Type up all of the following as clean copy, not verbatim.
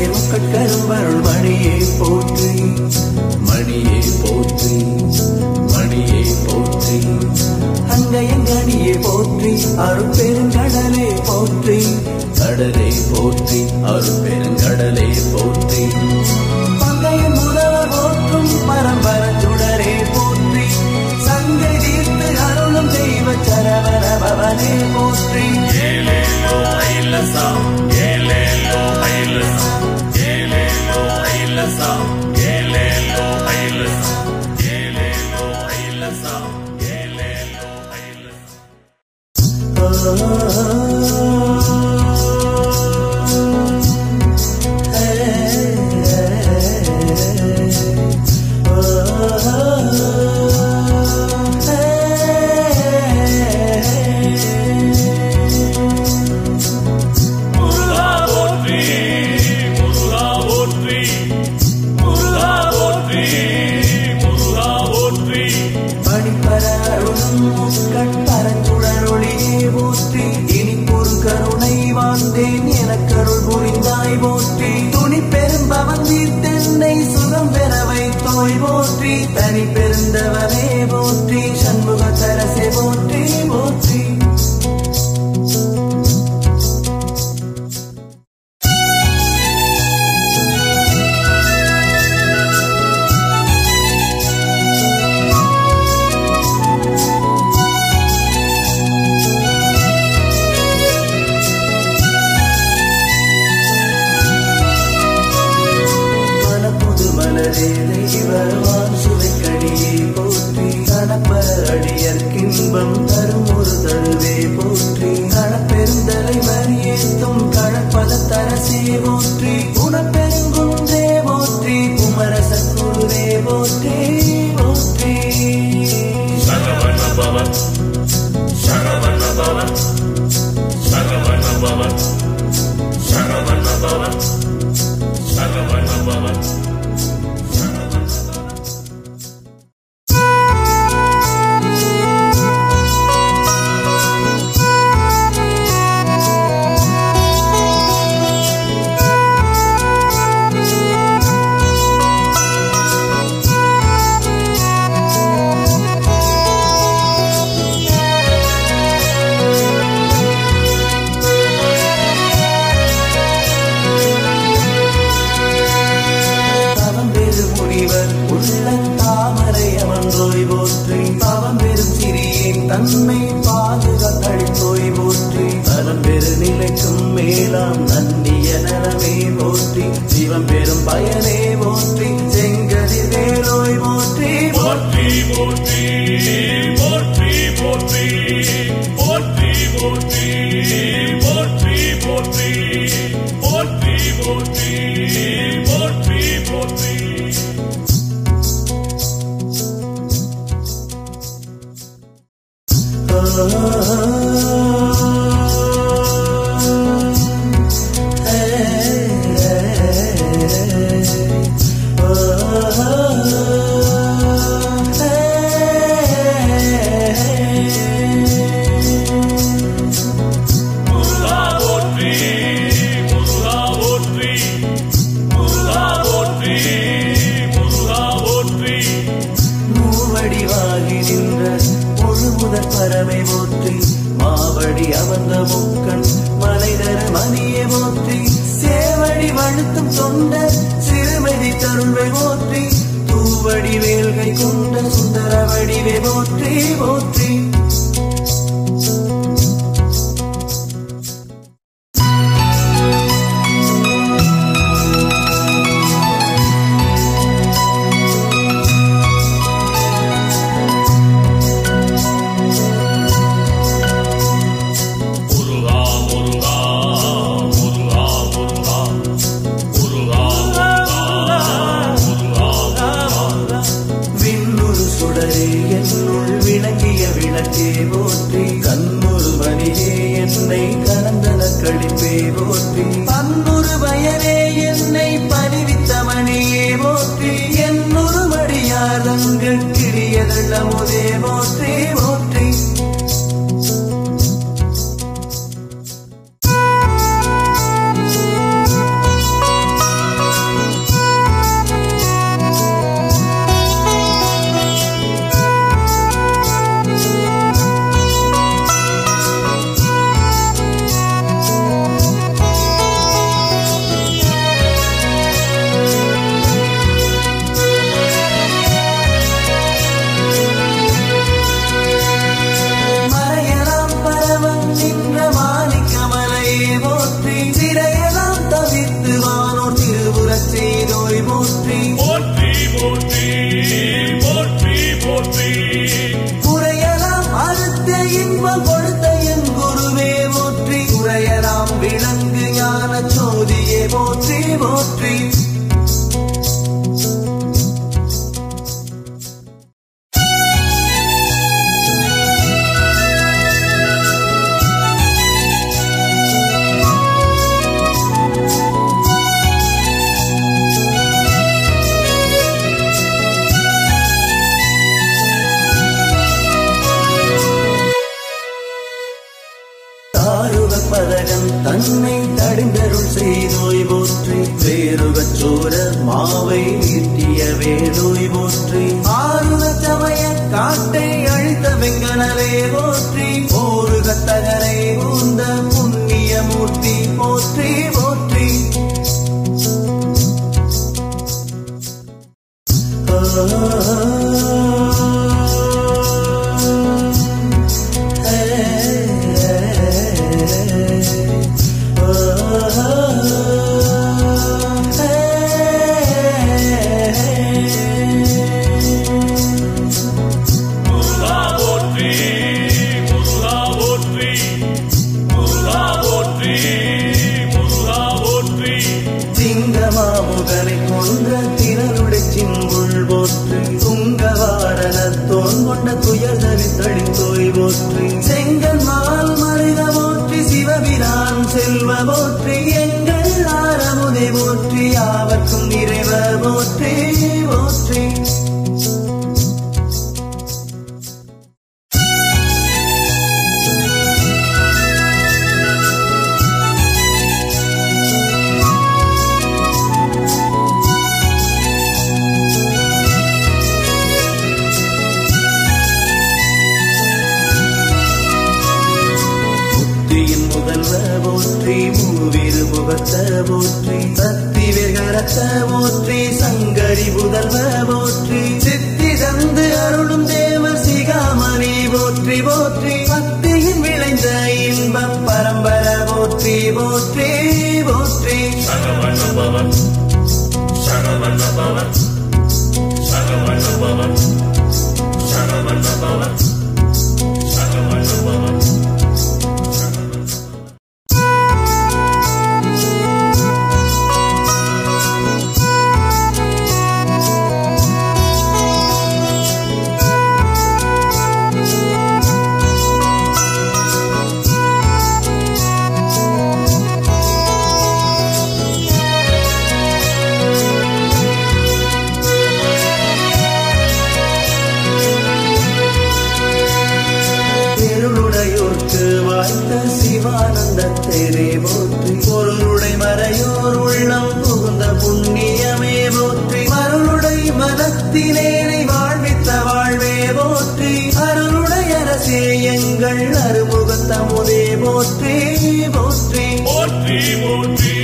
முக்கட்கரும்பருள் மணியை போற்றி மணியை போற்றி மணியை போற்றி அங்கையங்கனியை போற்றி அருட்பெருங்கடலே போற்றி கடலை போற்றி அருட்பெருங்கடலே போற்றி பங்கையின் முதல்வர் போற்றும் பரம்பரச்சுடரே போற்றி சங்கை தீர்த்து அருளும் தெய்வ சரவண பவனே போற்றி ஏலேலோ ஐலசா ஏலேலோ ஐலசா ஏலேலோ ஐலசா ஏலேலோ ஐலசா ஏலேலோ ஐலசா ஏலேலோ ஐலசா எனக்கருள் புரிந்தாய் போற்றி துணி பெரும்பவன் தீர்த்தென்னை சுகம் பெற வைத்தோய் போற்றி தனி பெருந்தவனே போற்றி சண்முக தரசே போற்றி போற்றி வருவான் சுவைக்கடியே போற்றி கணப்பர அடியற்கின்பம் தரும் ஒரு தழுவே போற்றி கணப்பெருந்தலை மறியேத்தும் கணப்பத தரசே போற்றி குணப்பெருங்குன்றே போற்றி குமரச குருவே போற்றி போற்றி சரவண பவன் சரவண பவன் சரவண பவன் சரவண பவன் சரவண பவன் தன்னை பாதுகாத்தளித்தோய் போற்றி தரம் பெரு நிலைக்கும் மேலாம் நன்னிய நலமே போற்றி சிவம் பெரும் பயனே போற்றி செங்கதி வேலோய் போற்றி போற்றி போற்றி போற்றி போற்றி போற்றி போற்றி போற்றி போற்றி போற்றி போற்றி போற்றி போற்றி பரமை போற்றி மாவடி அமர்ந்த முக்கண் மலைதர மணியை போற்றி சேவடி வழுத்தும் தொண்ட சிறுமதி தருள்வை போற்றி தூவடி வேல்கை கொண்ட சுந்தர வடிவை போற்றி போற்றி என்னுள் விளங்கிய தன்னை தடிந்தருள் செய்தோய் போற்றி வேறுகச்சோர மாவை ஈட்டிய வேலோய் போற்றி ஆறுக சமய காட்டை அழித்த வெங்கனவே போற்றி ஓருக தகரை ஊந்த புண்ணிய மூர்த்தி போற்றி போற்றி சிங்கமாமுகனை கொன்ற திரளுடை சிங்குள் போற்றி துங்கவாரணத்தோன் கொண்ட துயர்தவி தளித்தோய் போற்றி செங்கல் மால் மருக போற்றி சிவபிரான் செல்வ போற்றி எங்கள் ஆரமுதை போற்றி யாவர்க்கும் நிறைவ போற்றி போற்றி போற்றி மூவிரு முகத்த போற்றி சக்தி விகரத்த போற்றி சங்கரி புதல்வ போற்றி சித்தி தந்து அருளும் தேவர் சிகாமணி போற்றி போற்றி பக்தியின் விளைந்த இன்ப பரம்பர போற்றி போற்றி போற்றி சரவணபவன் சரவணபவன் சரவணபவன் சரவணபவன் சரவணபவன் சிவானந்தத்தேரே போற்றி பொருளுடை மறையோர் உள்ளம் புகுந்த புண்ணியமே போற்றி மருளுடை மனத்தினேனை வாழ்வித்த வாழ்வே போற்றி அருளுடை அரசே எங்கள் அருமுகத்தமுதே போற்றி போற்றி போற்றி போற்றி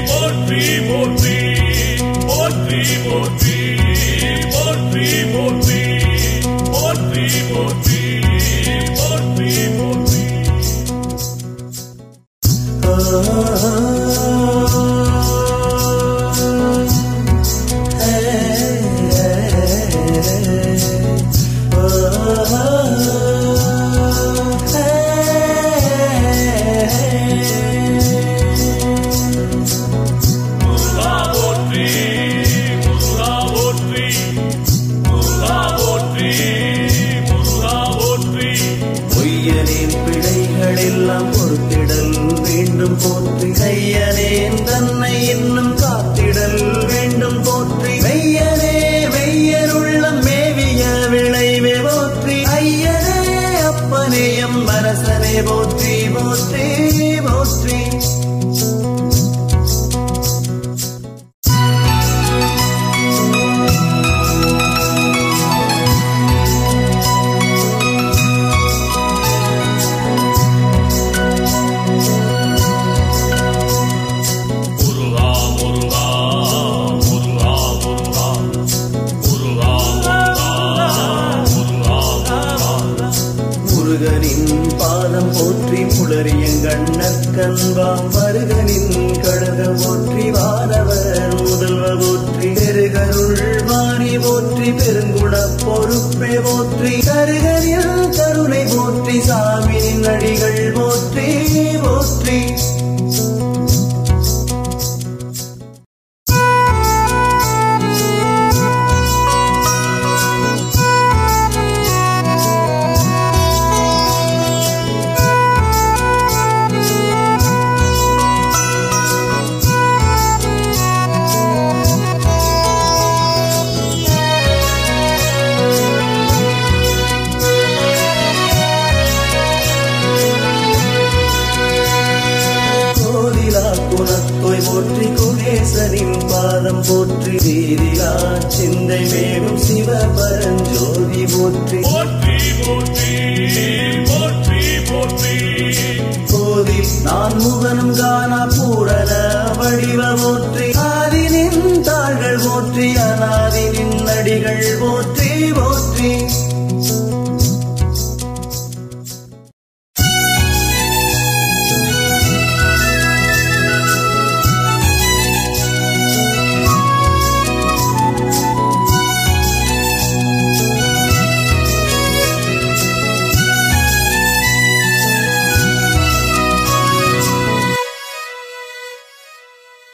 போற்றி போற்றி போற்றி போற்றி போற்றி போற்றி போற்றி போற்றி போற்றி போற்றி போற்றி கையனேன் தன்னை இன்னும் காத்திடல் வேண்டும் போற்றி மெய்யனே மெய்யருள்ளம் மேவிய விளைவே போற்றி ஐயனே அப்பனே எம் மனசனே போற்றி போற்றி போற்றி கண்பாம் மருகனின் கழக போற்றி வானவர் முதல்வ போற்றி பெருகருள் வாரி போற்றி பெருங்குண பொறுப்பே போற்றி கருகரில் கருணை போற்றி சாமியின் அடிகள் போற்றி போற்றி பாதம் போற்றி தீரிலா சிந்தை மேவும் சிவபரஞ்சோதி போற்றி போற்றி போற்றி போற்றி போற்றி போதில் நான் முகனும் காணா பூரண வடிவ போற்றி ஆதினின் தாள்கள் போற்றி அநாதினின் அடிகள் போற்றி போற்றி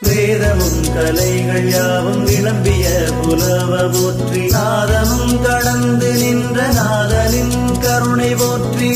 வேதமும் கலைகள் யாவும் விளம்பிய புலவ போற்றி நாதமும் கடந்து நின்ற நாதனின் கருணை போற்றி